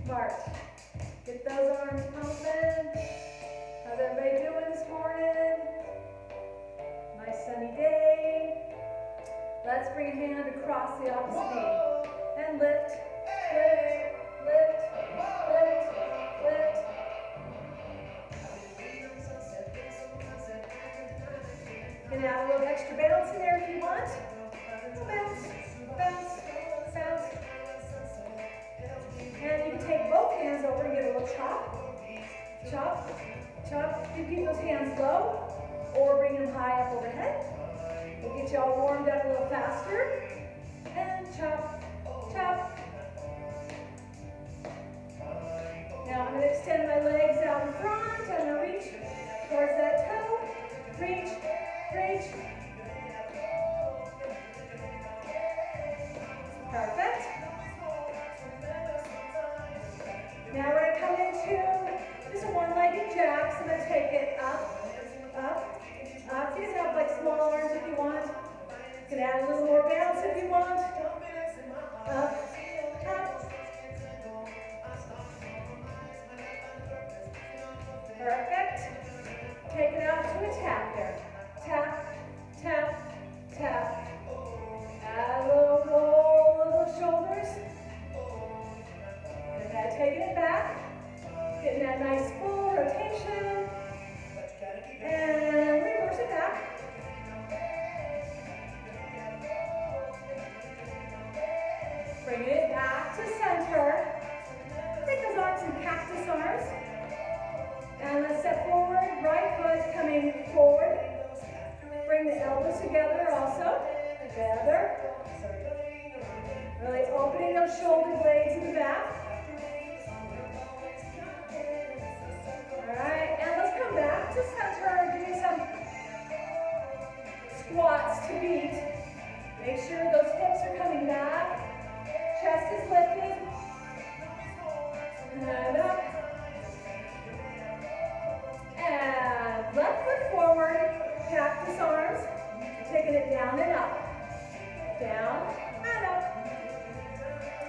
March. Get those arms pumping. How's everybody doing this morning? Nice sunny day. Let's bring a hand across the opposite knee. And lift, lift, lift, lift, lift. You can add a little extra bounce in there if you want. Bounce, bounce, bounce. And you can take both hands over and get a little chop. Chop, chop. You keep those hands low or bring them high up overhead. We'll get you all warmed up a little faster. And chop, chop. Now I'm going to extend my legs out in front. I'm going to reach towards that toe. Reach, reach. Perfect. Now we're going to come into just a one-legged jack. So I'm going to take it up, up, up. You can have like small arms if you want. You can add a little more bounce if you want. Up, up. Perfect. Take it out to a tap there. Tap, tap, tap. Add a little roll of those shoulders. And then taking it back. Getting that nice full rotation. And reverse it back. Bringing it back to center. Take those arms in cactus arms. And let's step forward. Right foot coming forward. Bring the elbows together also. Together. Really opening those shoulder blades in the back. Alright, and let's come back to center. Give me some squats to beat. Make sure those hips are coming back. Chest is lifted. And up. And left foot forward. Cactus arms. Taking it down and up. Down and up.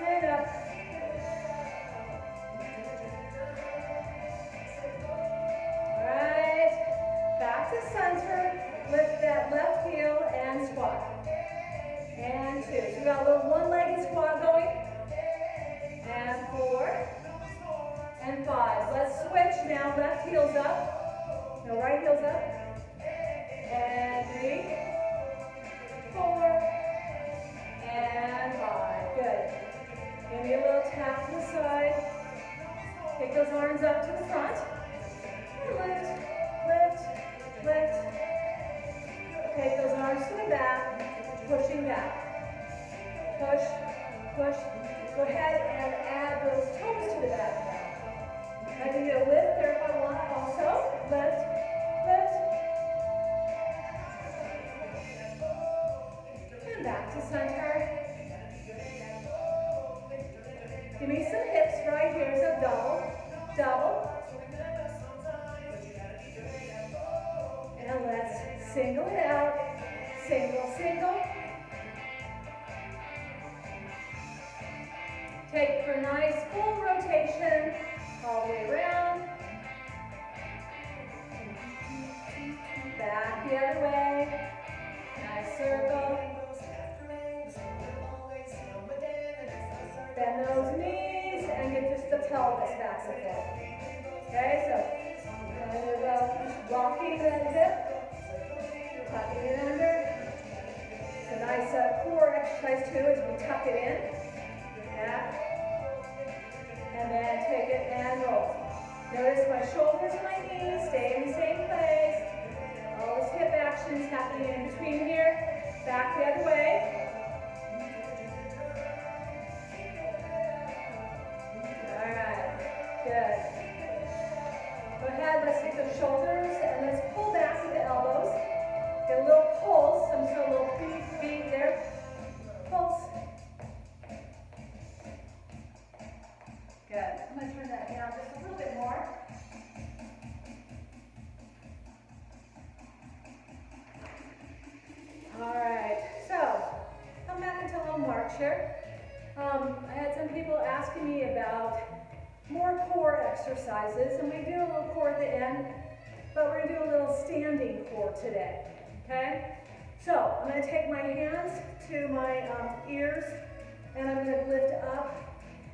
And up. Alright. Back to center. Lift that left heel and squat. And two. So we got a little one-legged squat going. And 4. And 5. Let's switch now. Left heel's up. No, right heel's up. And 3. 4. And 5. Good. Give me a little tap to the side. Take those arms up to the front. And lift, lift, lift. Take those arms to the back. Pushing back. Push, push. Go ahead and add those toes to the back now. I can get a lift there if I want also. Lift, lift. And back to center. Give me some hips right here. So double, double. And let's single it out. Single, single. Take for a nice full rotation all the way around. Back the other way. Nice circle. Bend those knees and get just the pelvis back and forth. Okay, so I'm going to go just rocking the hip, tucking it under. It's a nice core exercise too as we tuck it in. Back. And then take it and roll. Notice my shoulders and my knees stay in the same place. All this hip action is happening in between here. Back the other way. Alright, good. Go ahead, let's take the shoulders and let's pull back with the elbows. Get a little pulse, I'm just a little beat there. Pulse. Good. I'm going to turn that down just a little bit more. All right, so come back into a little march here. I had some people asking me about more core exercises, and we do a little core at the end, but we're gonna do a little standing core today, okay? So I'm gonna take my hands to my ears, and I'm gonna lift up.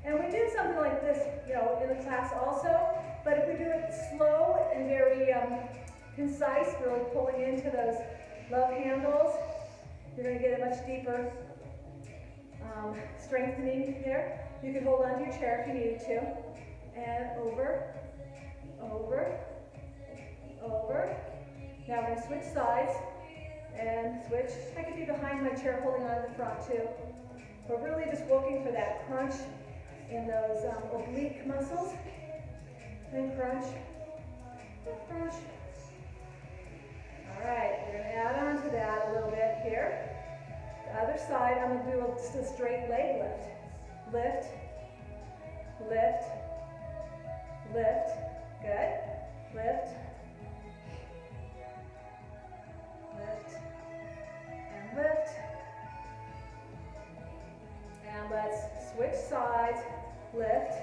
And we do something like this, you know, in the class also, but if we do it slow and very concise, really pulling into those love handles, you're gonna get a much deeper strengthening there. You can hold on to your chair if you needed to. And over, over, over. Now we're gonna switch sides and switch. I could be behind my chair holding on to the front too. We're really just looking for that crunch in those oblique muscles. And crunch, crunch. All right, we're gonna add on to that a little bit here. The other side, I'm gonna do just a straight leg lift. Lift, lift, lift, good. Lift, lift, and lift. And let's switch sides, lift,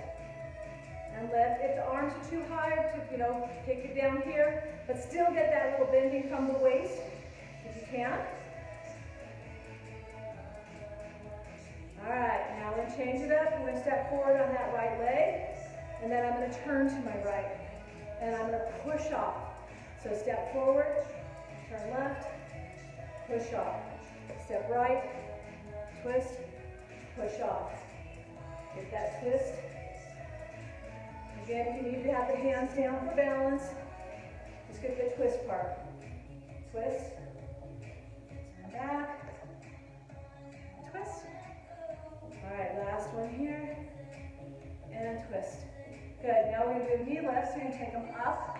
and lift. If the arms are too high, you know, take it down here, but still get that little bending from the waist, if you can. All right, now we're gonna change it up. I'm gonna step forward on that right leg, and then I'm gonna turn to my right, and I'm gonna push off. So step forward, turn left, push off. Step right, twist, push off. Get that twist. Again, if you need to have the hands down for balance, just get the twist part. Twist, and back, twist. All right, last one here, and twist. Good, now we're gonna do knee lifts. We're gonna take them up,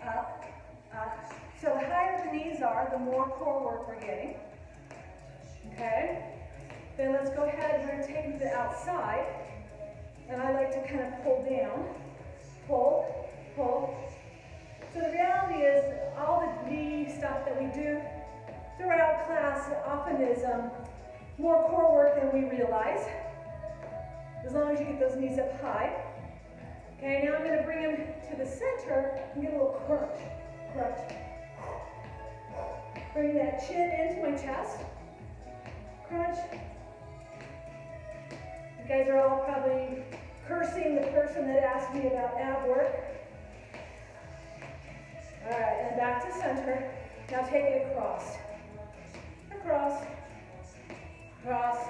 up, up. So the higher the knees are, the more core work we're getting. Okay? Then let's go ahead and we're gonna take them to the outside. And I like to kind of pull down. Pull, pull. So the reality is all the knee stuff that we do throughout class often is more core work than we realize. As long as you get those knees up high. Okay, now I'm going to bring them to the center and get a little crunch. Crunch. Bring that chin into my chest. Crunch. You guys are all probably cursing the person that asked me about ab work. All right, and back to center. Now take it across. Across. Across.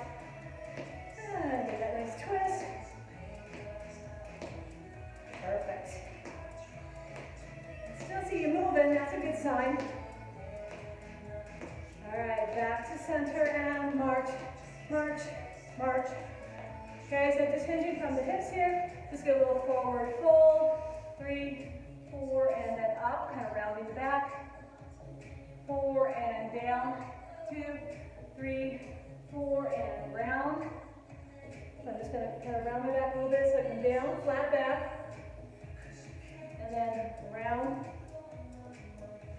And get that nice twist. Perfect. I still see you moving, that's a good sign. All right, back to center and march, march, march. Okay, so just hinging from the hips here. Just get a little forward fold. 3, 4, and then up, kind of rounding the back. 4 and down. 2, 3, 4, and round. So I'm just going to kind of round my back a little bit so I can down, flat back. And then round.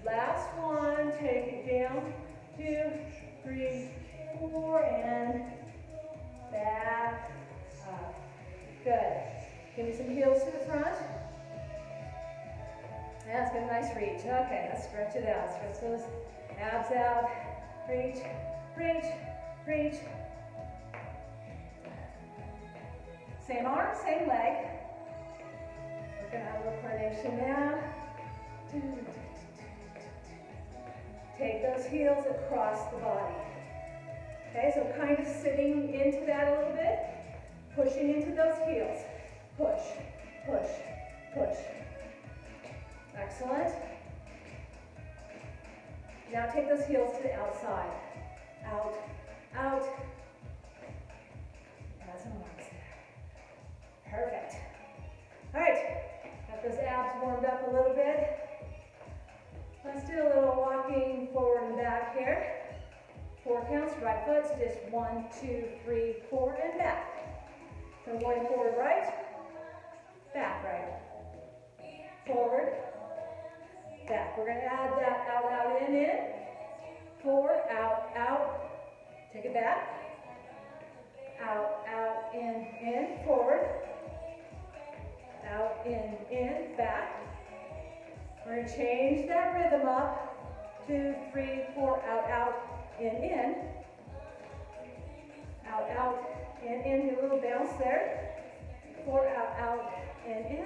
Last one, take it down. 2, 3, 4, and back up. Good. Give me some heels to the front. Yeah, let's get a nice reach. Okay, let's stretch it out. Stretch those abs out. Reach, reach, reach. Same arm, same leg. We're going to have a little coordination now. Take those heels across the body. Okay, so kind of sitting into that a little bit. Pushing into those heels. Push, push, push. Excellent. Now take those heels to the outside. Out, out. That's some arms there. Perfect. All right, got those abs warmed up a little bit. Let's do a little walking forward and back here. 4 counts, right foot, so just 1, 2, 3, 4, and back. So going forward right, back right. Forward, back. We're going to add that out, out, in. Forward, out, out. Take it back. Out, out, in, forward. in, back. We're going to change that rhythm up. 2, 3, 4, out, in. Out, in, do a little bounce there. 4, out, in.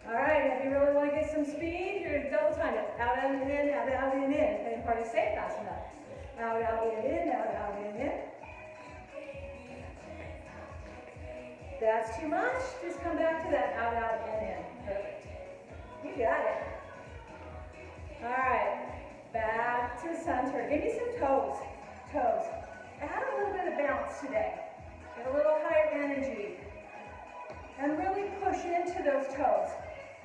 All right, if you really want to get some speed, you're going to double time it. Out, in, out, in. I didn't hardly say it fast enough. Out, in, out, in. That's too much. Just come back to that out, in. Perfect. You got it. All right, back to center. Give me some toes. Add a little bit of bounce today. Get a little higher energy. And really push into those toes.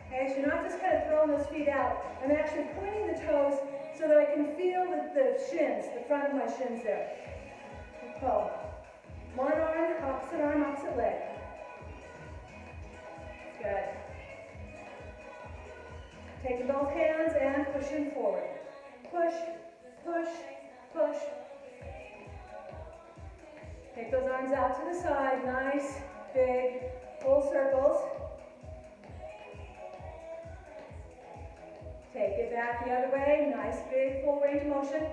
Okay, so you're not just kind of throwing those feet out. I'm actually pointing the toes so that I can feel the shins, the front of my shins there. Pull. One arm, opposite leg. Good. Taking both hands and pushing forward. Push, push, push. Take those arms out to the side. Nice, big, full circles. Take it back the other way. Nice, big, full range of motion.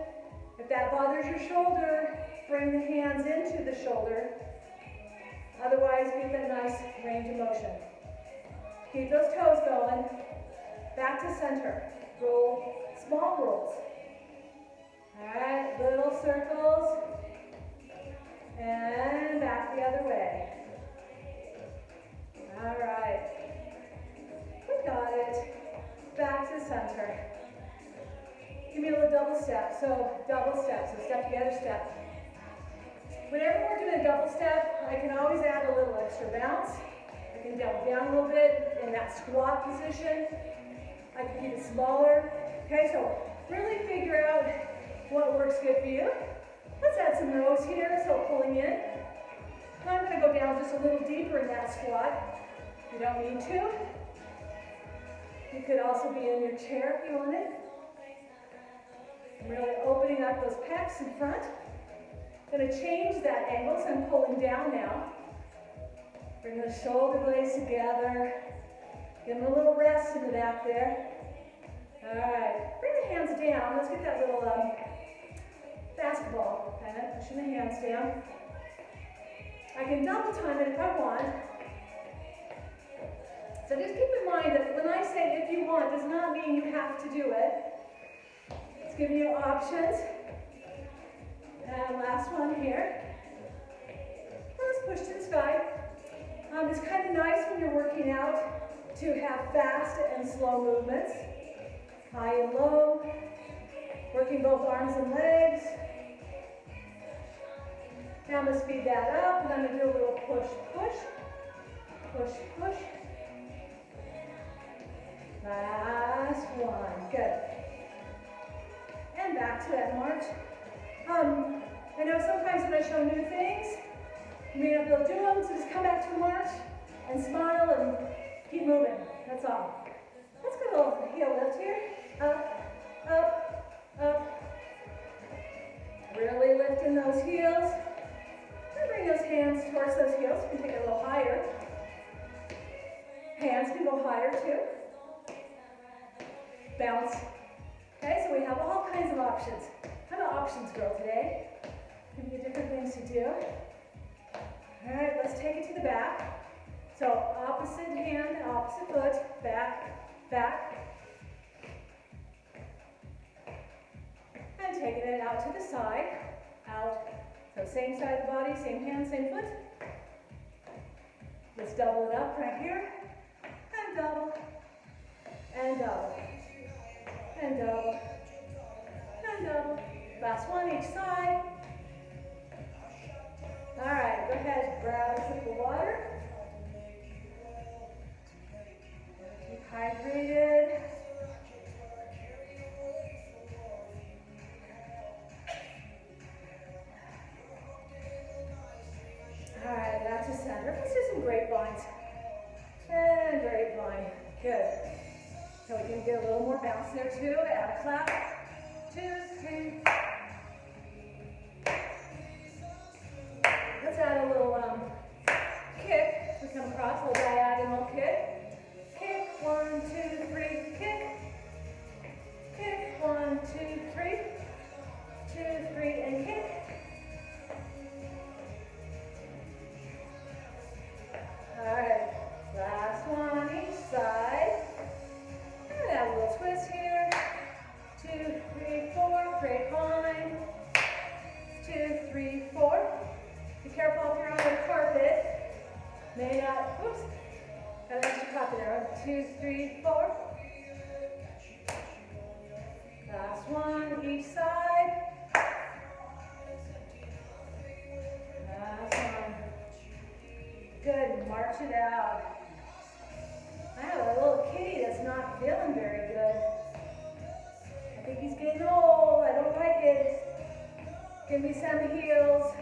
If that bothers your shoulder, bring the hands into the shoulder. Otherwise, get that nice range of motion. Keep those toes going. Back to center. Roll, small rolls. All right, little circles. And back the other way. All right. We got it. Back to center. Give me a little double step. So double step. So step together, step. Whenever we're doing a double step, I can always add a little extra bounce. I can double down a little bit in that squat position. I can keep it smaller. Okay, so really figure out what works good for you. Let's add some rows here, so pulling in. Now I'm going to go down just a little deeper in that squat. You don't need to. You could also be in your chair if you wanted. I'm really opening up those pecs in front. Going to change that angle, so I'm pulling down now. Bring the shoulder blades together. Give them a little rest in the back there. All right, bring the hands down. Let's get that little basketball, kind of pushing the hands down. I can double time it if I want. So just keep in mind that when I say if you want, does not mean you have to do it. It's giving you options. And last one here. Let's push to the sky. It's kind of nice when you're working out to have fast and slow movements. High and low. Working both arms and legs. Now I'm going to speed that up, and I'm going to do a little push, push, push, push. Last one, good. And back to that march. I know sometimes when I show new things, you may not be able to do them, so just come back to the march and smile and keep moving, that's all. Let's get a little heel lift here. Up, up, up. Really lifting those heels. Bring those hands towards those heels. You can take it a little higher. Hands can go higher too. Bounce. Okay, so we have all kinds of options. I'm an options girl today. Give you different things to do. All right, let's take it to the back. So opposite hand, opposite foot, back, back. And taking it out to the side, out. So same side of the body, same hand, same foot. Let's double it up right here. And double. And double. And double. And double. Last one each side. All right, go ahead, grab a sip of water. Keep hydrated. All right, back to center. Let's do some grapevines. And grapevine. Good. So we can get a little more bounce there too. Add a clap. 2, 3. Let's add a little kick. We come May not, oops, got an extra copy there. 1, 2, 3, 4. Last one, each side. Last one. Good, march it out. I have a little kitty that's not feeling very good. I think he's getting old, I don't like it. Give me some heels.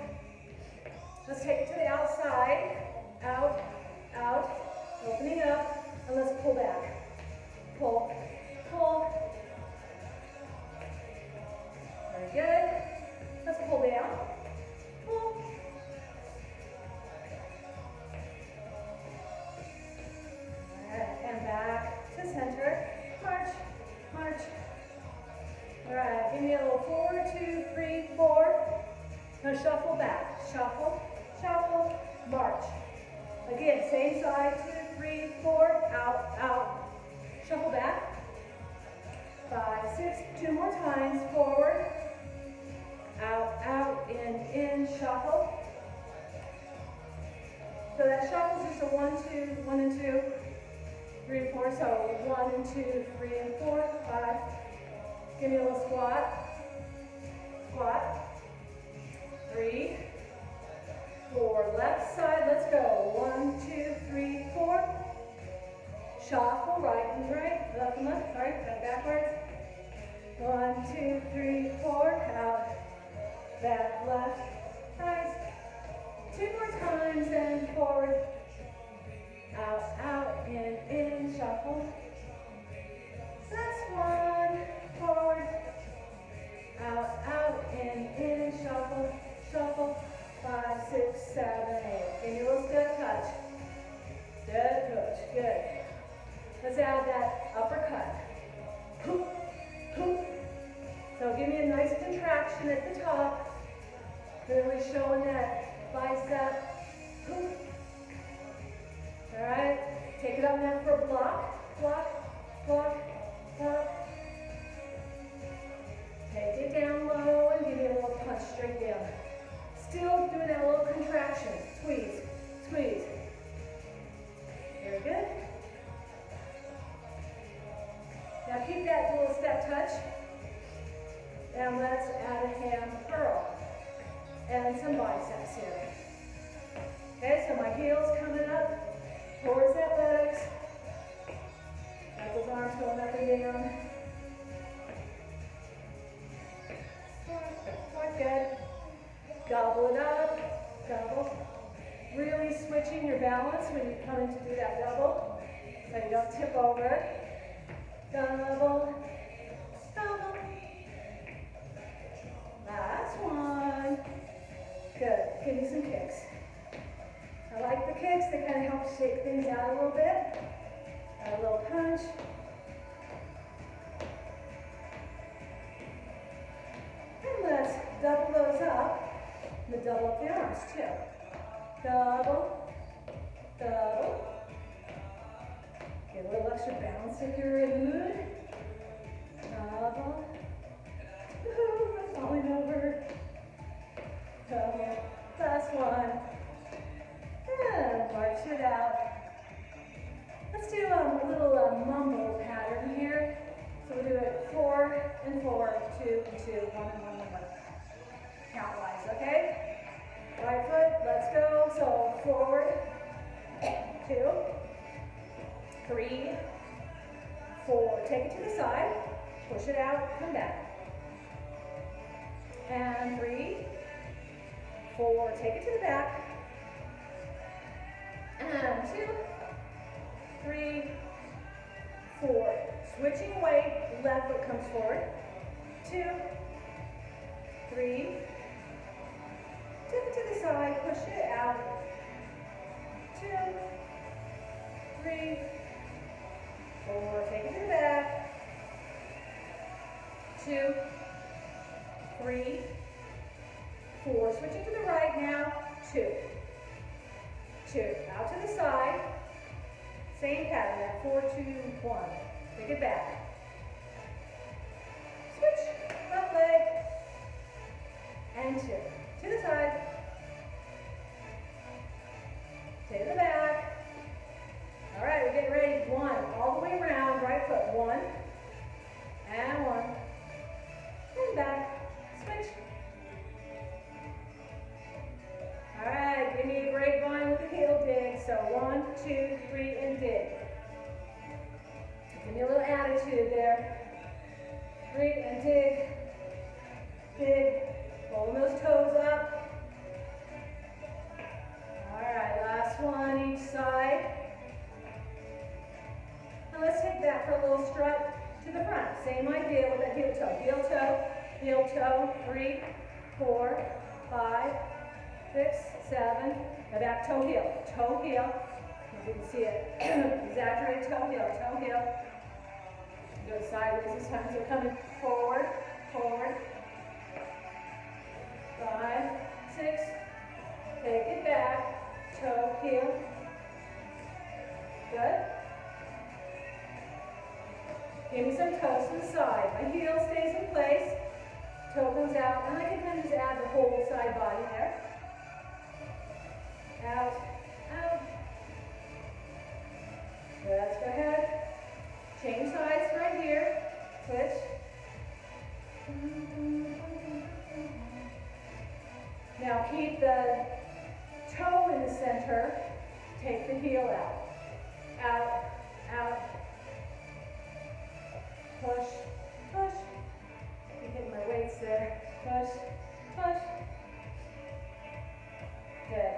Let's take it to the outside. Out, out, opening up, and let's pull back. Pull, pull. Very good. Let's pull down. Pull. Alright, and back to center. March, march. Alright, give me a little 4, 2, 3, 4. Now shuffle back. Shuffle, shuffle, march. Again, same side, 2, 3, 4, out, out. Shuffle back. 5, 6, 2 more times, forward. Out, out, in, shuffle. So that shuffle is just a 1, 2, 1 and 2, 3 and 4. So 1 and 2, 3 and 4, 5. Give me a little squat. Squat. 3, 4. Left side, let's go. 1, 2, 3, 4. Shuffle, right and right, left and left, sorry, got backwards. 1, 2, 3, 4, out, back, left, right. 2 more times and forward, out, out, in, shuffle. That's 1, forward, out, out, in, shuffle, shuffle. 5, 6, 7, 8. Give me a little step touch. Step touch, good. Let's add that uppercut. So give me a nice contraction at the top. Really showing that bicep. All right, take it up now for a block, block, block, block. Take it down low and give me a little punch straight down. Still doing that little contraction. Squeeze, squeeze. Very good. Now keep that little step touch. And let's add a ham curl. And some biceps here. Okay, so my heels coming up towards that buttocks. Got those arms going up and down. Quite good. Gobble it up, gobble. Really switching your balance when you come in to do that double, so you don't tip over. Double, double. Last one. Good. Give me some kicks. I like the kicks. They kind of help shake things out a little bit. Add a little punch. And let's double those up. And double up the arms too. Double, double. Get a little extra balance if you're in the mood. Double. Woohoo, I'm falling over. Double. Last one. And march it out. Let's do a little mumble pattern here. So we'll do it 4 and 4, 2 and 2, 1 and 1 and 1. Count-wise, okay? Right foot, let's go. So forward, 2, 3, 4. Take it to the side, push it out, come back. And 3, 4. Take it to the back. And 2, 3, 4. Switching weight, left foot comes forward. 2, 3. Tip it to the side, push it out. 2, 3, 4. Take it to the back. 2, 3, 4. Switching to the right now. 2, 2. Out to the side. Same pattern, that 4, 2, 1. Take it back. Switch, left leg. And 2. To the side. Take it back. 2, 3, and dig. Give me a little attitude there. 3, and dig. Dig. Rolling those toes up. All right, last one each side. Now let's take that for a little strut to the front. Same idea with that heel toe. Heel toe, heel toe. 3, 4, 5, 6, 7. Now back toe heel. Toe heel. If you can see it. Exaggerate toe heel. Toe heel. Go sideways this time. So coming forward, forward. 5, 6. Take it back. Toe heel. Good. Give me some toes to the side. My heel stays in place. Toe goes out. And I can kind of just add the whole side body there. Out, out. Let's go ahead. Change sides right here. Switch. Now keep the toe in the center. Take the heel out. Out, out. Push, push. I'm hitting my weights there. Push, push. Good.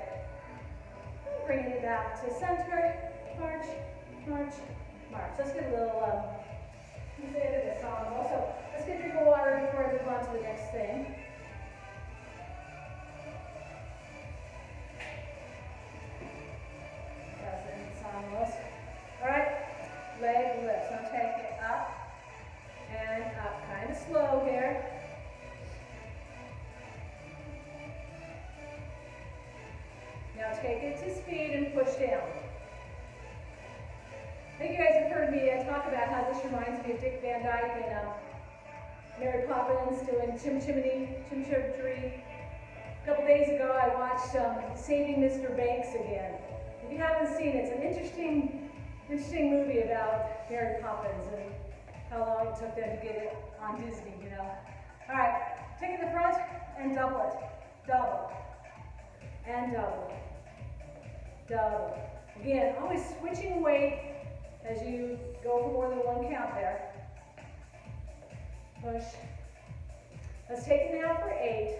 Bringing it back to center. March, march, march. Let's get a little, let's say it in a song also. Let's get a drink of water before I move on to the next thing. That's it in the song list. All right, leg lifts. Now take it up and up. Kind of slow here. Now take it to speed and push down. I think you guys have heard me talk about how this reminds me of Dick Van Dyke and Mary Poppins doing chimchurri. A couple days ago I watched Saving Mr. Banks again. If you haven't seen it, it's an interesting movie about Mary Poppins and how long it took them to get it on Disney, you know. All right, take it in the front and double it. Double. And double. Double. Again, always switching weight as you go for more than one count there. Push. Let's take it now for 8.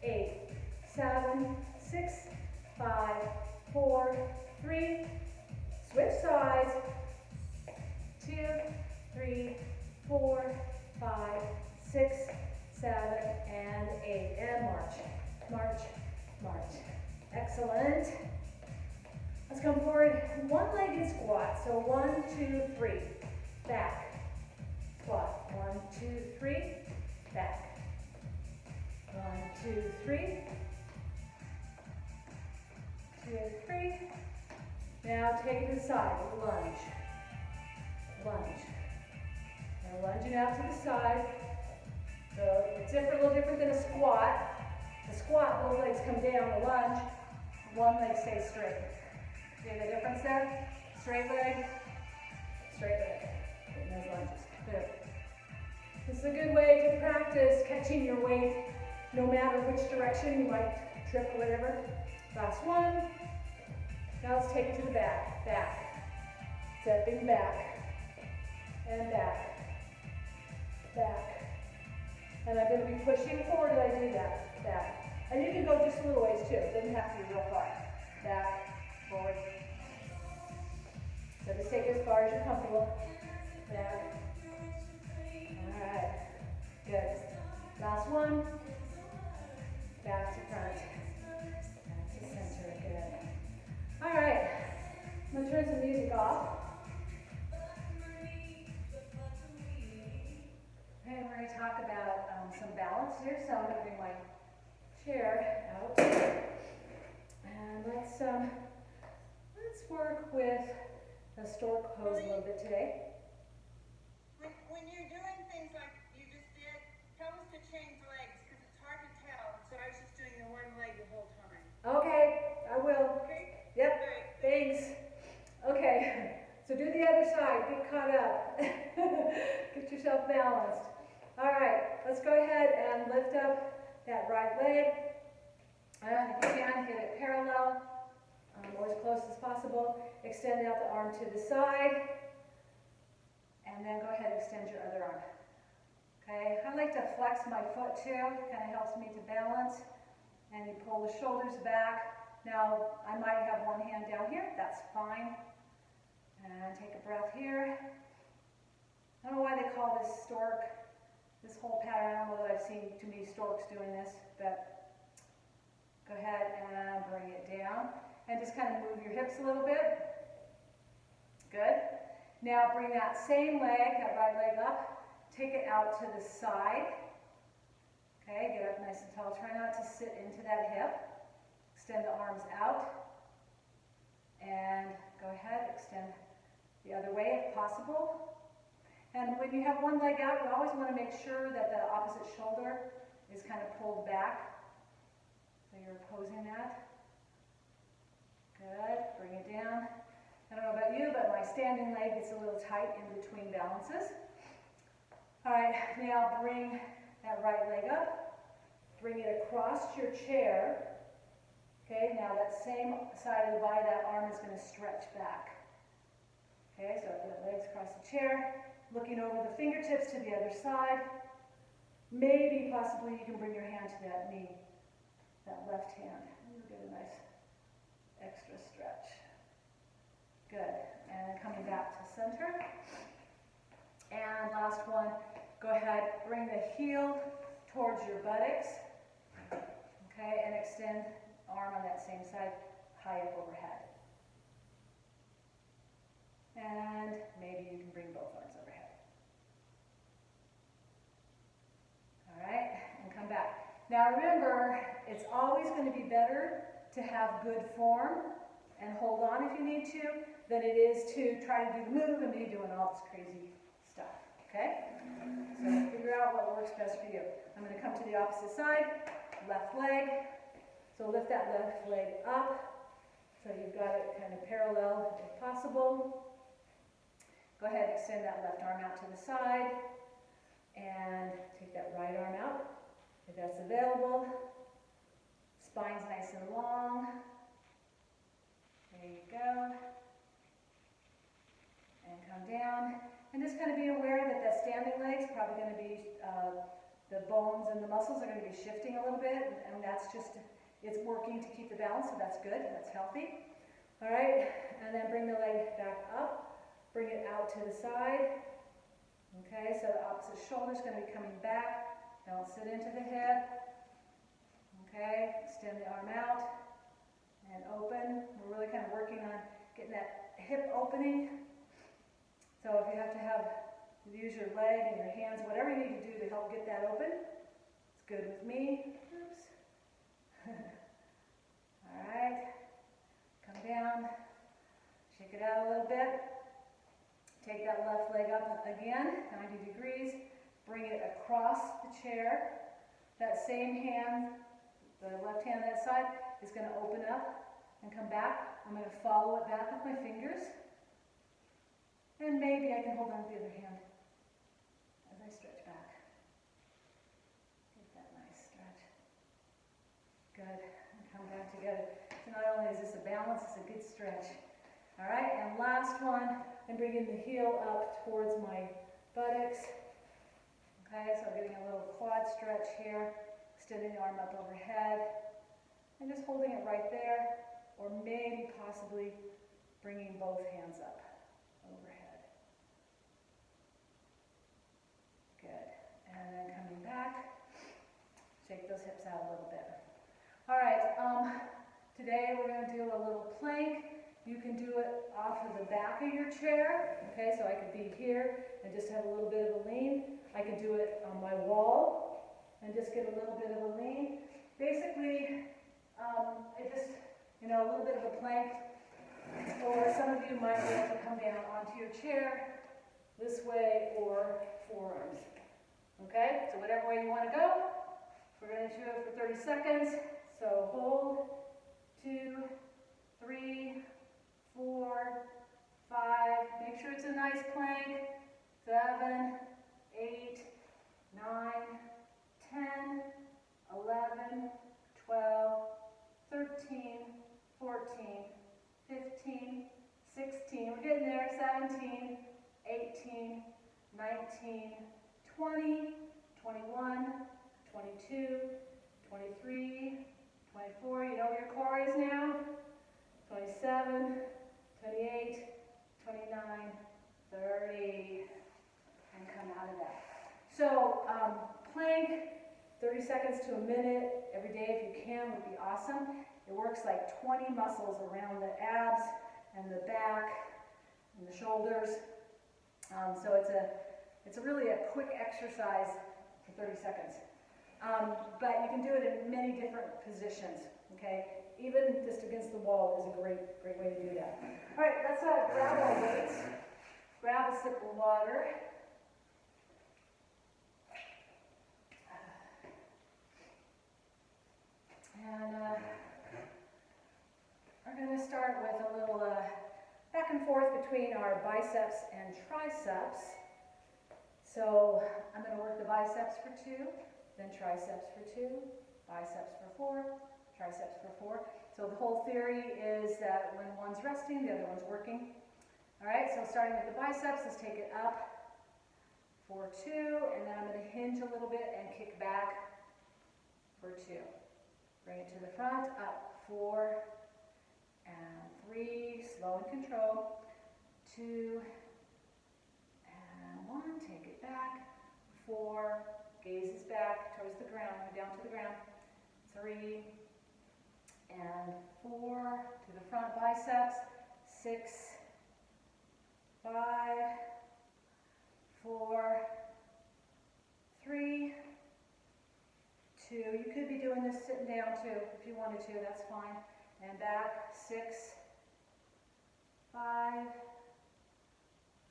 8, 7, 6, 5, 4, 3. Switch sides. 2, 3, 4, 5, 6, 7, and 8. And march. March, march. Excellent. Let's come forward, one-legged squat. So 1, 2, 3, back, squat. 1, 2, 3, back. 1, 2, 3, 2, 3. Now take it to the side, lunge, lunge. Now lunging out to the side. So it's a little different than a squat. The squat, both legs come down. The lunge, one leg stays straight. See the difference there? Straight leg, getting those lunges. Good. This is a good way to practice catching your weight no matter which direction. You might trip or whatever. Last one. Now let's take it to the back. Back. Stepping back. And back. Back. And I'm going to be pushing forward as I do that. Back. And you can go just a little ways too. It doesn't have to be real far. Back. Forward. So just take it as far as you're comfortable. Back. All right. Good. Last one. Back to front. Back to center. Good. All right. I'm going to turn some music off. Okay, we're going to talk about some balance here. So I'm going to bring my chair out. And let's work with the stork pose a little bit today. When you're doing things like you just did, tell us to change legs because it's hard to tell. So I was just doing the one leg the whole time. Okay, I will. Okay? Yep, Right. thanks. Okay, so do the other side. Get caught up. Get yourself balanced. All right, let's go ahead and lift up that right leg. If you can, get it parallel or as close as possible. Extend out the arm to the side. And then go ahead and extend your other arm. Okay, I like to flex my foot too. Kind of helps me to balance. And you pull the shoulders back. Now, I might have one hand down here. That's fine. And take a breath here. I don't know why they call this stork, this whole pattern. I don't know that I've seen too many storks doing this, but go ahead and bring it down. And just kind of move your hips a little bit. Good. Now bring that same leg, that right leg up, take it out to the side. Okay, get up nice and tall. Try not to sit into that hip. Extend the arms out. And go ahead, extend the other way if possible. And when you have one leg out, you always want to make sure that the opposite shoulder is kind of pulled back. So you're opposing that. Good. Bring it down. I don't know about you, but my standing leg gets a little tight in between balances. All right, now bring that right leg up. Bring it across your chair. Okay, now that same side of the body, that arm is going to stretch back. Okay, so the legs across the chair, looking over the fingertips to the other side. Maybe, possibly, you can bring your hand to that knee, that left hand. You'll get a nice extra stretch. Good. And then coming back to center. And last one, go ahead, bring the heel towards your buttocks. Okay, and extend arm on that same side, high up overhead. And maybe you can bring both arms overhead. All right, and come back. Now remember, it's always going to be better to have good form and hold on if you need to, than it is to try to do the move and be doing all this crazy stuff, okay? So figure out what works best for you. I'm going to come to the opposite side, left leg. So lift that left leg up, so you've got it kind of parallel if possible. Go ahead, extend that left arm out to the side, and take that right arm out, if that's available. Spine's nice and long. There you go. And come down. And just kind of be aware that that standing leg's probably going to be, the bones and the muscles are going to be shifting a little bit, and that's just, it's working to keep the balance, so that's good, that's healthy. All right, and then bring the leg back up, bring it out to the side. Okay, so the opposite shoulder's going to be coming back. Don't sit into the hip. Okay, extend the arm out and open. We're really kind of working on getting that hip opening. So if you have to use your leg and your hands, whatever you need to do to help get that open, it's good with me. Oops. All right, come down, shake it out a little bit. Take that left leg up again, 90 degrees. Bring it across the chair. That same hand, the left hand that side, is going to open up and come back. I'm going to follow it back with my fingers. And maybe I can hold on to the other hand as I stretch back. Get that nice stretch. Good. And come back together. So not only is this a balance, it's a good stretch. All right, and last one, I'm bringing the heel up towards my buttocks. Okay, so I'm getting a little quad stretch here, extending the arm up overhead, and just holding it right there, or maybe possibly bringing both hands up overhead. Good, and then coming back, shake those hips out a little bit. All right, today we're going to do a little plank. You can do it off of the back of your chair, okay, so I could be here and just have a little bit of a lean. I could do it on my wall and just get a little bit of a lean. Basically, it just, a little bit of a plank, or some of you might be able to come down onto your chair this way or forearms, okay? So whatever way you want to go, we're going to do it for 30 seconds. So hold, 2, 3, 4, 5, make sure it's a nice plank, 7, 8, 9, 10, 11, 12, 13, 14, 15, 16, we're getting there, 17, 18, 19, 20, 21, 22, 23, 24, you know where your core is now? 27, 28, 29, 30, and come out of that. So plank, 30 seconds to a minute every day if you can would be awesome. It works like 20 muscles around the abs and the back and the shoulders. So it's really a quick exercise for 30 seconds. But you can do it in many different positions, okay? Even just against the wall is a great way to do that. All right, let's grab our weights. Grab a sip of water. And we're going to start with a little back and forth between our biceps and triceps. So I'm going to work the biceps for 2, then triceps for 2, biceps for 4, triceps for 4. So the whole theory is that when one's resting, the other one's working. All right, so starting with the biceps, let's take it up for 2, and then I'm going to hinge a little bit and kick back for 2. Bring it to the front, up, 4, and 3, slow and control, 2, and 1, take it back, 4, gaze is back towards the ground, down to the ground, 3, and 4, to the front biceps, 6, 5, 4, 3, 2. You could be doing this sitting down too, if you wanted to, that's fine. And back, 6, 5,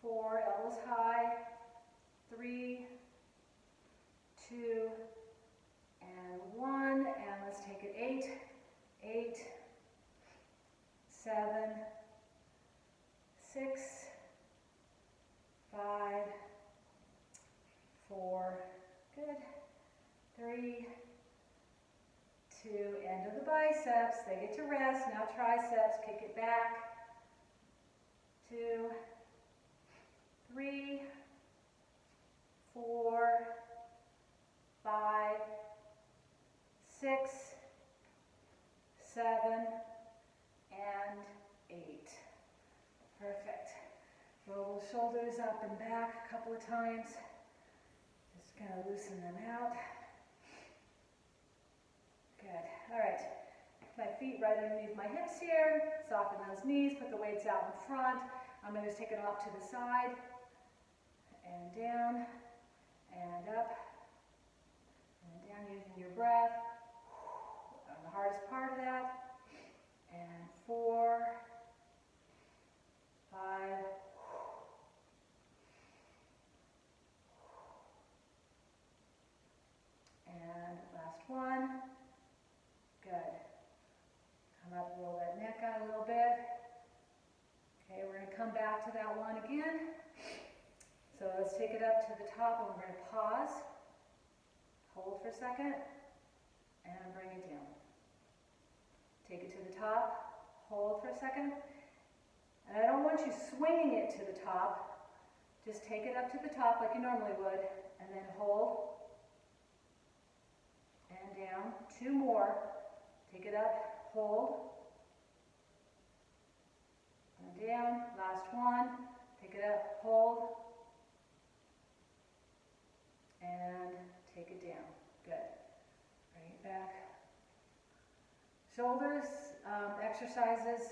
4, elbows high, 3, 2, and 1, and let's take it 8, 8, 7, 6, 5, 4, good, 3, 2, end of the biceps, they get to rest, now triceps, kick it back, 2, 3, 4, 5, 6, 7, and 8. Perfect. Roll the shoulders up and back a couple of times. Just kind of loosen them out. Good. All right. My feet right underneath my hips here. Soften those knees. Put the weights out in front. I'm going to take it off to the side. And down. And up. And down using your breath. On the hardest part of that. And 4, 5, and last one. Good. Come up, roll that neck out a little bit. Okay, we're going to come back to that one again. So let's take it up to the top and we're going to pause. Hold for a second and bring it down. Take it to the top, hold for a second. And I don't want you swinging it to the top. Just take it up to the top like you normally would, and then hold, and down. 2 more. Take it up, hold, and down. Last one. Take it up, hold, and take it down. Good. Bring it back. Shoulders, exercises,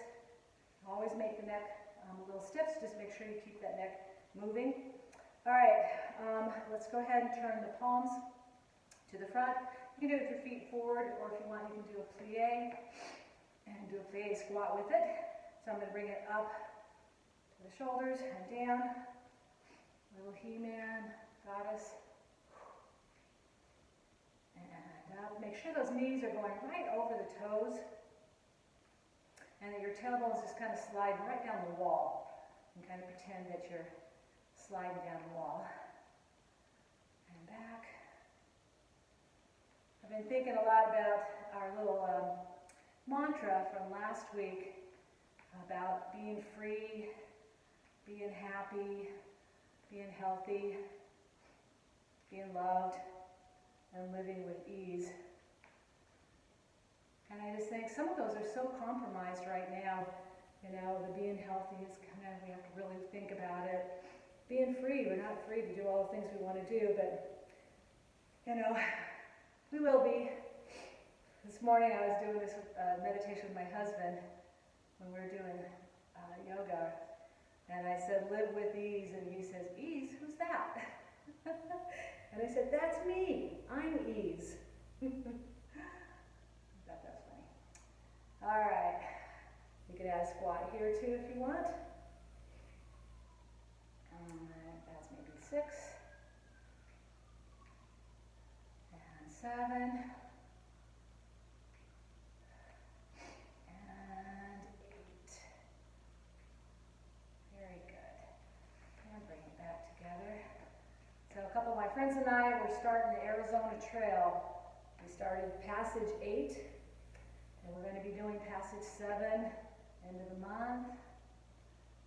always make the neck a little stiff, so just make sure you keep that neck moving. All right, let's go ahead and turn the palms to the front. You can do it with your feet forward, or if you want, you can do a plie, and do a plie squat with it. So I'm going to bring it up to the shoulders and down. Little He-Man, goddess. And up. Make sure those knees are going right over the toes, and that your tailbones just kind of slide right down the wall. And kind of pretend that you're sliding down the wall. And back. I've been thinking a lot about our little mantra from last week. about being free, being happy, being healthy, being loved, and living with ease. And I just think some of those are so compromised right now. You know, the being healthy is kind of, we have to really think about it. Being free, we're not free to do all the things we want to do, but, you know, we will be. This morning I was doing this meditation with my husband when we were doing yoga. And I said, live with ease. And he says, ease? Who's that? And I said, that's me. I'm ease. I thought that was funny. All right. You can add a squat here too if you want. That's maybe 6. And 7. And 8. Very good. And bring it back together. So a couple of my friends and I were starting the Arizona Trail. We started Passage 8, and we're going to be doing Passage 7 end of the month.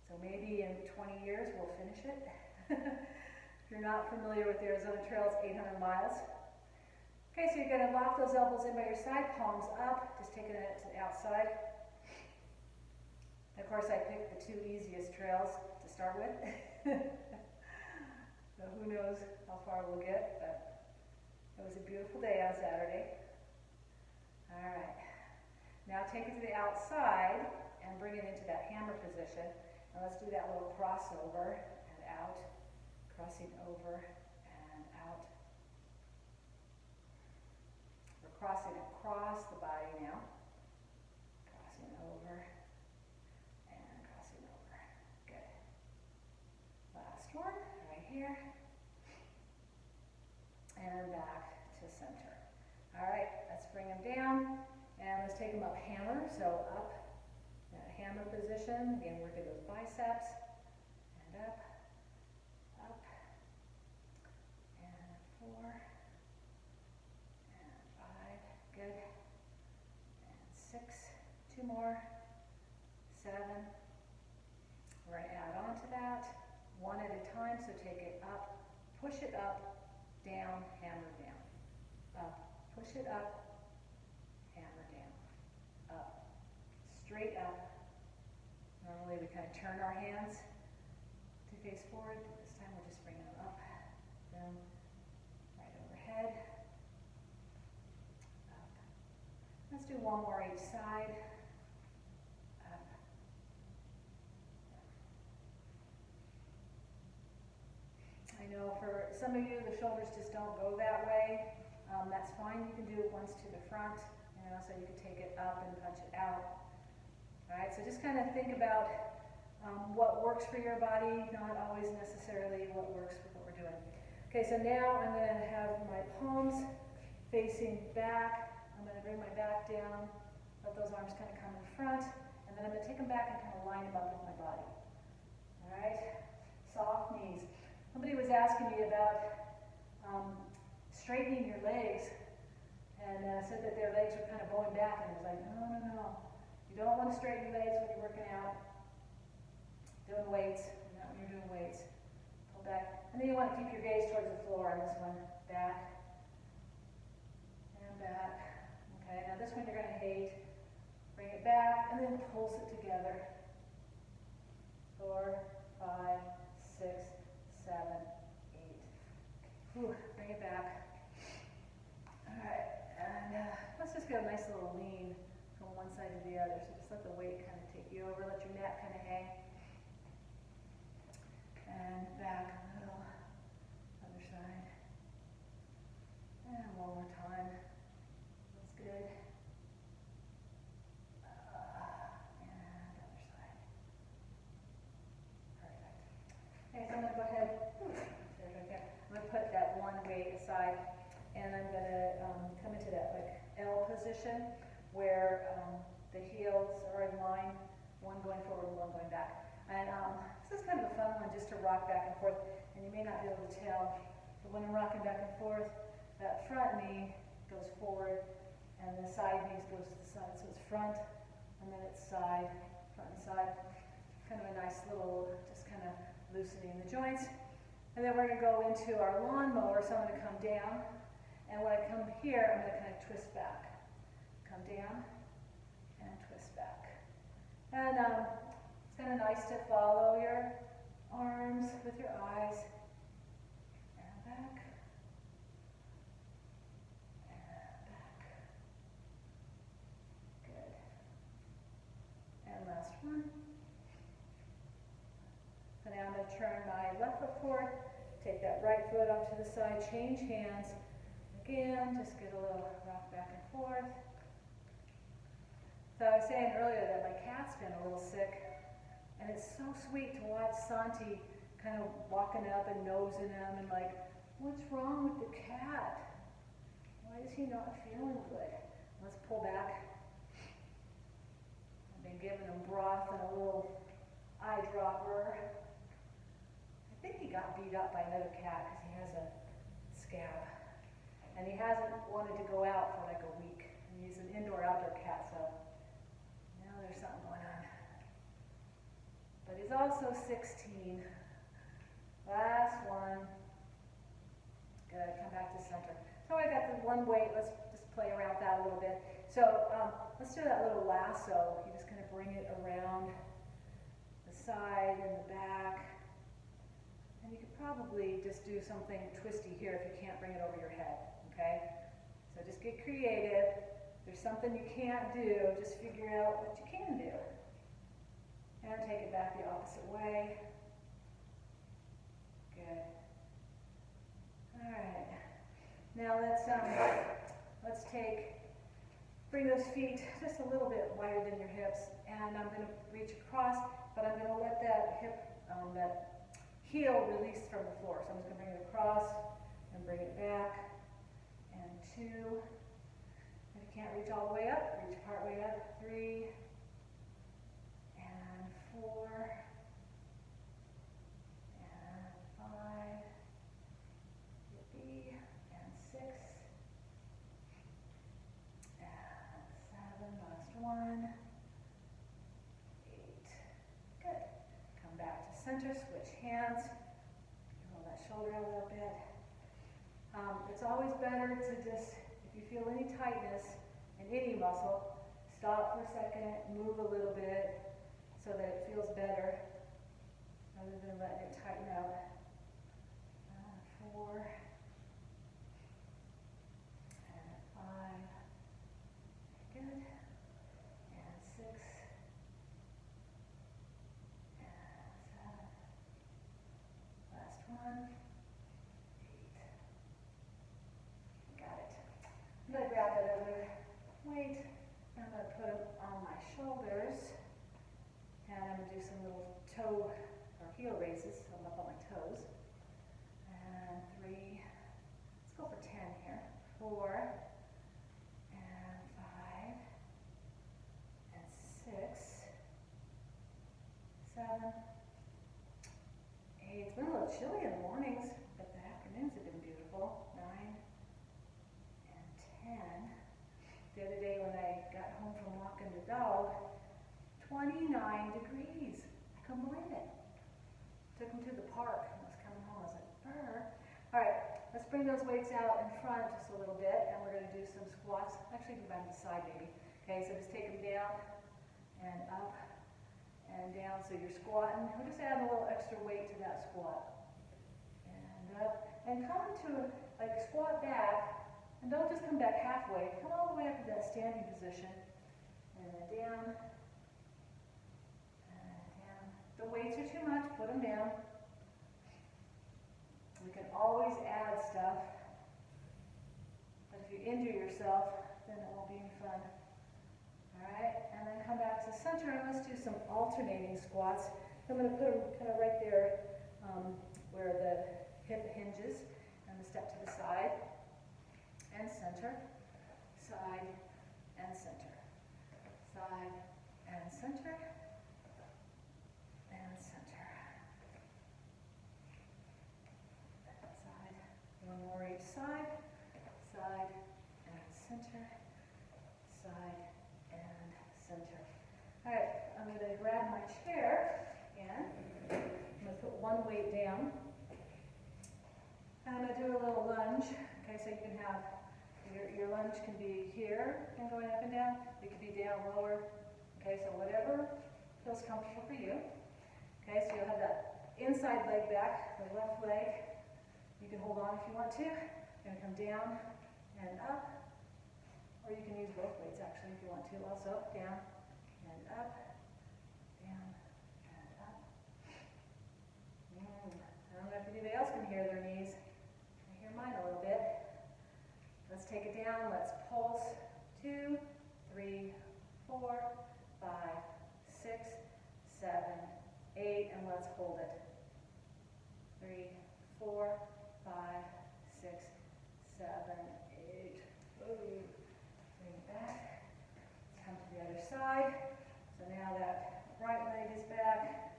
So maybe in 20 years we'll finish it. If you're not familiar with the Arizona Trail, it's 800 miles. Okay, so you're going to lock those elbows in by your side, palms up, just taking it to the outside. And of course, I picked the 2 easiest trails to start with. So who knows how far we'll get, but it was a beautiful day on Saturday. All right. Now take it to the outside and bring it into that hammer position. And let's do that little crossover and out, crossing over and out. We're crossing across the body now. Crossing over and crossing over. Good. Last one, right here. And back to center. All right, let's bring them down. And let's take them up hammer. So up, hammer position. Again, working those biceps. And up, up. And 4. And 5. Good. And 6. 2 more. 7. We're going to add on to that. 1 at a time. So take it up, push it up, down, hammer down. Up, push it up, hammer down. Up, straight up. Normally we kind of turn our hands to face forward. This time we'll just bring them up, boom, right overhead. Up. Let's do 1 more each side. Up. I know for some of you, the shoulders just don't go that way. That's fine. You can do it once to the front, you know, so you can take it up and punch it out. All right, so just kind of think about what works for your body, not always necessarily what works with what we're doing. Okay, so now I'm going to have my palms facing back. I'm going to bring my back down, let those arms kind of come in front, and then I'm going to take them back and kind of line them up with my body. All right, soft knees. Somebody was asking me about straightening your legs, and said that their legs were kind of bowing back, and I was like, no, no, no. You don't want to straighten your legs when you're working out, doing weights, not when you're doing weights. Pull back. And then you want to keep your gaze towards the floor on this one. Back. And back. Okay, now this one you're going to hate. Bring it back, and then pulse it together. 4, 5, 6, 7, 8. Whew, bring it back. All right, and let's just get a nice little lean from one side to the other. So just let the weight kind of take you over, let your neck kind of hang. And back a little, other side. And 1 more time. That's good. And other side. Perfect. Okay, so I'm going to go ahead. I'm going to put that one weight aside, and I'm going to come into that like L position where the heels are in line, one going forward and one going back. And this is kind of a fun one just to rock back and forth, and you may not be able to tell, but when I'm rocking back and forth, that front knee goes forward, and the side knee goes to the side. So it's front, and then it's side, front and side. Kind of a nice little, just kind of loosening the joints. And then we're going to go into our lawnmower, so I'm going to come down. And when I come here, I'm going to kind of twist back. Come down and twist back. And it's kind of nice to follow your arms with your eyes. And back. And back. Good. And last one. So now I'm going to turn my left foot forward, take that right foot off to the side, change hands. Again, just get a little rock back and forth. So I was saying earlier that my cat's been a little sick, and it's so sweet to watch Santi kind of walking up and nosing him and like, what's wrong with the cat? Why is he not feeling good? Let's pull back. I've been giving him broth and a little eyedropper. I think he got beat up by another cat because he has a scab. And he hasn't wanted to go out for like a week. And he's an indoor-outdoor cat, so now there's something going on. But he's also 16. Last one. Good, come back to center. So I got the one weight, let's just play around with that a little bit. So let's do that little lasso. You just kind of bring it around the side and the back. And you could probably just do something twisty here if you can't bring it over your head, okay? So just get creative. If there's something you can't do, just figure out what you can do. And take it back the opposite way. Good. All right. Now let's bring those feet just a little bit wider than your hips, and I'm going to reach across, but I'm going to let that that heel release from the floor. So I'm just going to bring it across and bring it back, and 2. If you can't reach all the way up, reach part way up. 3, and 4, and 5, yippee, and 6, and 7, last one, 8, good. Come back to center, switch hands, roll that shoulder a little bit. It's always better to just, if you feel any tightness in any muscle, stop for a second, move a little bit so that it feels better rather than letting it tighten up. 4, and 5, good, and 6, and 7, last one, 8. Got it. I'm going to grab that other weight, and I'm going to put it on my shoulders, and I'm going to do some little toe or heel raises, so I'm up on my toes. And 3, let's go for 10 here. 4, and 5, and 6, 7, 8. It's been a little chilly in the mornings, but the afternoons have been beautiful. 9, and 10. The other day when I got home from walking the dog, 29 degrees. I couldn't believe it. Took him to the park and was coming home. I was like, brr. All right, let's bring those weights out in front just a little bit, and we're going to do some squats. Actually, go back to the side maybe. Okay, so just take them down and up and down. So you're squatting. We're just adding a little extra weight to that squat. And up. And come to, like, squat back. And don't just come back halfway. Come all the way up to that standing position. And then down. And down. The weights are too much. Put them down. We can always add stuff. But if you injure yourself, then it won't be any fun. Alright, and then come back to center, and let's do some alternating squats. I'm going to put them kind of right there where the hip hinges, and the step to the side, and center, side, and center, side, and center, and center. Side, one more each side, side, and center, side, and center. All right, I'm going to going to grab my chair again. I'm going to put one weight down. And I'm going to do a little lunge. Okay, so you can have, your lunge can be here and going up and down. It could be down lower. Okay, so whatever feels comfortable for you. Okay, so you'll have that inside leg back, the left leg. You can hold on if you want to. You're going to come down and up. Or you can use both weights actually if you want to. Also, down and up, down and up. I don't know if anybody else can hear their knees. I hear mine a little bit. Let's take it down. Let's pulse. 2, 3, 4, 5, 6, 7, 8, and let's hold it. 3, 4, 5, 6, 7, 8. Ooh. Bring it back. Come to the other side. So now that right leg is back,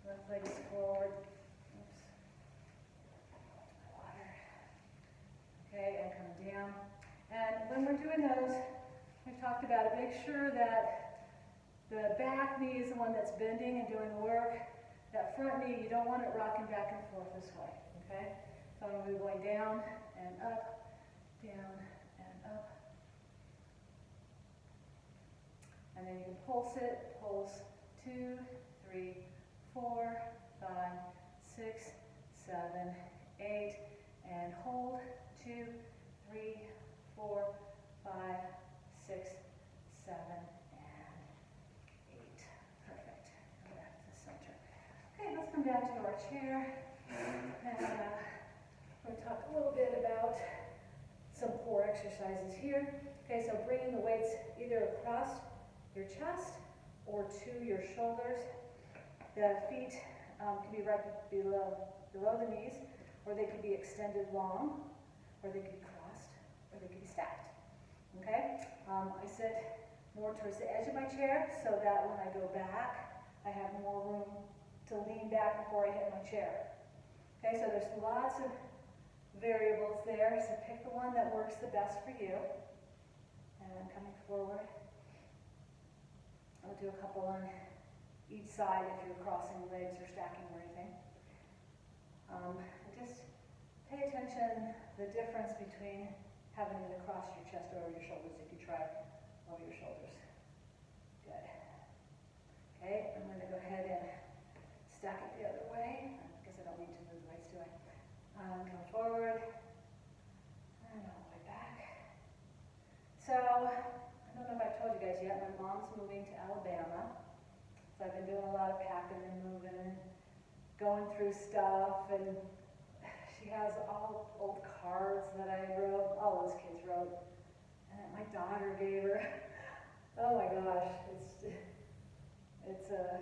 left leg is forward. Oops. Water. Okay, and come down. And when we're doing those, we've talked about it. Make sure that the back knee is the one that's bending and doing the work. That front knee, you don't want it rocking back and forth this way. Okay? So I'm going to be going down and up, down and up. And then you can pulse it. Pulse 2, 3, 4, 5, 6, 7, 8. And hold 2, 3, 4, 5, 6, 7, and 8. Perfect. Go back to the center. Okay, let's come down to our chair. And we're going to talk a little bit about some core exercises here. Okay, so bringing the weights either across your chest or to your shoulders. The feet can be right below the knees, or they could be extended long, or they could be crossed, or they could be stacked. Okay? I sit more towards the edge of my chair so that when I go back, I have more room to lean back before I hit my chair. Okay, so there's lots of variables there, so pick the one that works the best for you. And I'm coming forward. I'll do a couple on each side if you're crossing legs or stacking or anything. Just pay attention the difference between having it across your chest or over your shoulders if you try over your shoulders. Good. Okay, I'm going to go ahead and stack it the other way. I guess I don't need to move the weights, do I? Come forward. And all the way back. So, I don't know if I've told you guys yet, my mom's moving to Alabama. So I've been doing a lot of packing and moving and going through stuff, and she has all old cards that I wrote, all those kids wrote, and that my daughter gave her. Oh my gosh, it's a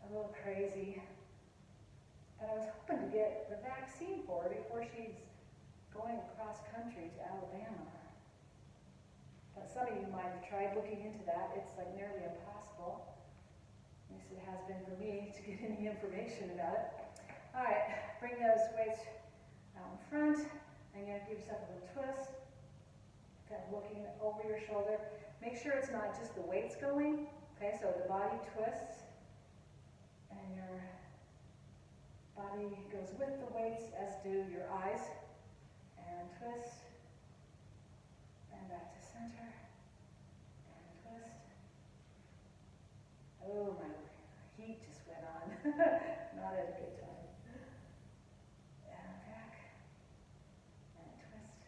little crazy. But I was hoping to get the vaccine for her before she's going across country to Alabama. But some of you might have tried looking into that. It's like nearly impossible. At least it has been for me to get any information about it. All right, bring those weights out in front. And you're going to give yourself a little twist. Kind of looking over your shoulder. Make sure it's not just the weights going. Okay, so the body twists. And your body goes with the weights, as do your eyes. And twist. And back to center. And twist. Oh, my heat just went on. Not at a good time. And back. And twist.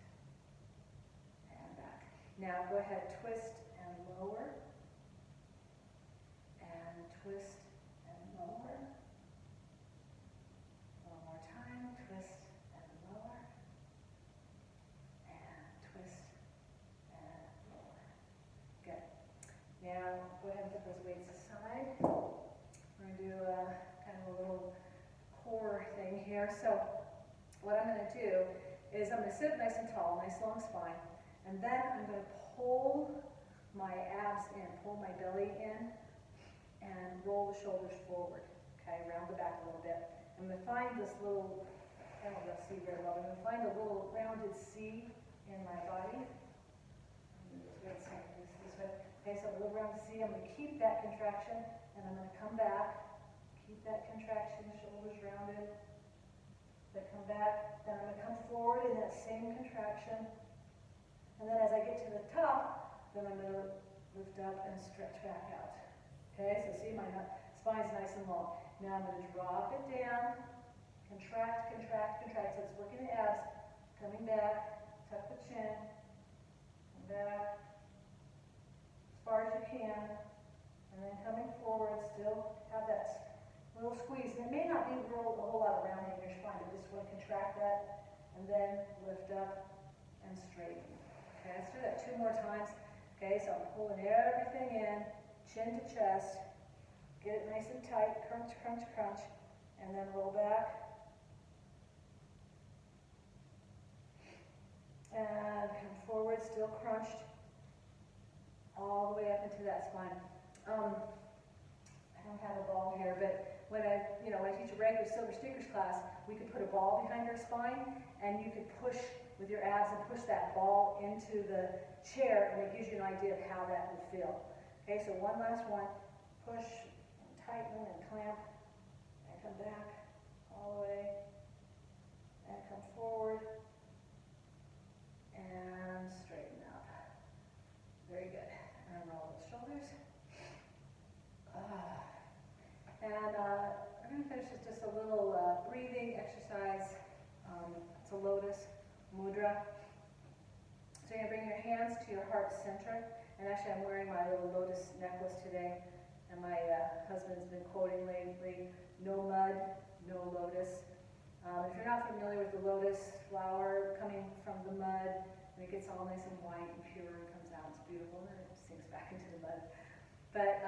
And back. Now go ahead, twist and lower. And twist and lower. One more time. Twist and lower. And twist and lower. Good. Now go ahead and put those weights aside. We're going to do kind of a little core thing here. So what I'm going to do is I'm going to sit nice and tall, nice long spine, and then I'm going to pull my abs in, pull my belly in, and roll the shoulders forward. Okay, round the back a little bit. I'm going to find this little, I don't know if you'll see very well, I'm going to find a little rounded C in my body. This way. Okay, so look around to see, I'm going to keep that contraction, and I'm going to come back, keep that contraction, shoulders rounded, then come back, then I'm going to come forward in that same contraction, and then as I get to the top, then I'm going to lift up and stretch back out. Okay, so see, my spine's nice and long. Now I'm going to drop it down, contract, contract, contract, so it's working the abs, coming back, tuck the chin, come back, as far as you can, and then coming forward, still have that little squeeze. And it may not be a whole lot of rounding in your spine, but just want to contract that, and then lift up and straighten. Okay, let's do that 2 more times. Okay, so I'm pulling everything in, chin to chest, get it nice and tight, crunch, crunch, crunch, and then roll back. And come forward, still crunched, all the way up into that spine. I don't have a ball here, but when I teach a regular Silver Sneakers class, we could put a ball behind your spine, and you could push with your abs and push that ball into the chair, and it gives you an idea of how that would feel. Okay, so one last one. Push, and tighten, and clamp, and come back all the way, and come forward, and straighten up. Very good. And roll those shoulders. And we're going to finish with just a little breathing exercise. It's a lotus mudra. So you're going to bring your hands to your heart center. And actually I'm wearing my little lotus necklace today. And my husband's been quoting lately, no mud, no lotus. If you're not familiar with the lotus flower coming from the mud, and it gets all nice and white and pure and comes out, it's beautiful, and it sinks back into the mud. But,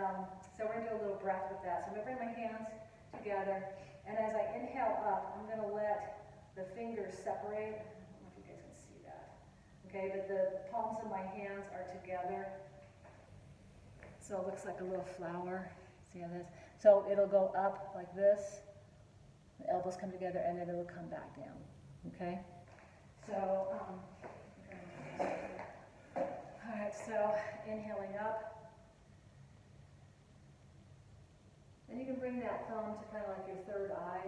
so we're going to do a little breath with that. So I'm going to bring my hands together, and as I inhale up, I'm going to let the fingers separate. I don't know if you guys can see that. Okay, but the palms of my hands are together. So it looks like a little flower. See how this? So it'll go up like this. The elbows come together, and then it'll come back down. Okay? So, all right, so inhaling up. Then you can bring that thumb to kind of like your third eye,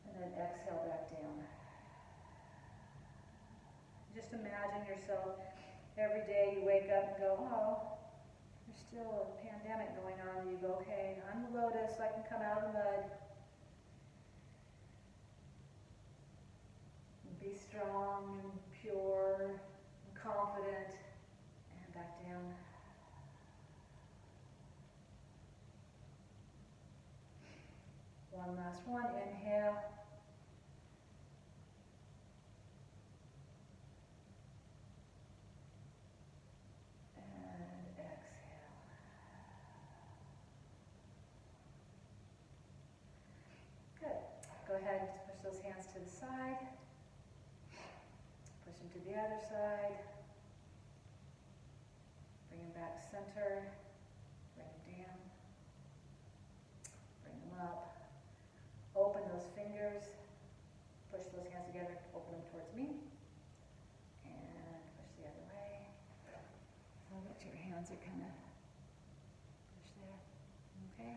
and then exhale back down. Just imagine yourself every day you wake up and go, oh, there's still a pandemic going on. And you go, okay, I'm the lotus, so I can come out of the mud. And be strong and pure and confident, and back down. One last one, inhale. And exhale. Good. Go ahead and push those hands to the side. Push them to the other side. Bring them back center. Bring them down. Bring them up. Open those fingers, push those hands together, open them towards me, and push the other way. So that your hands are kind of pushed there, okay?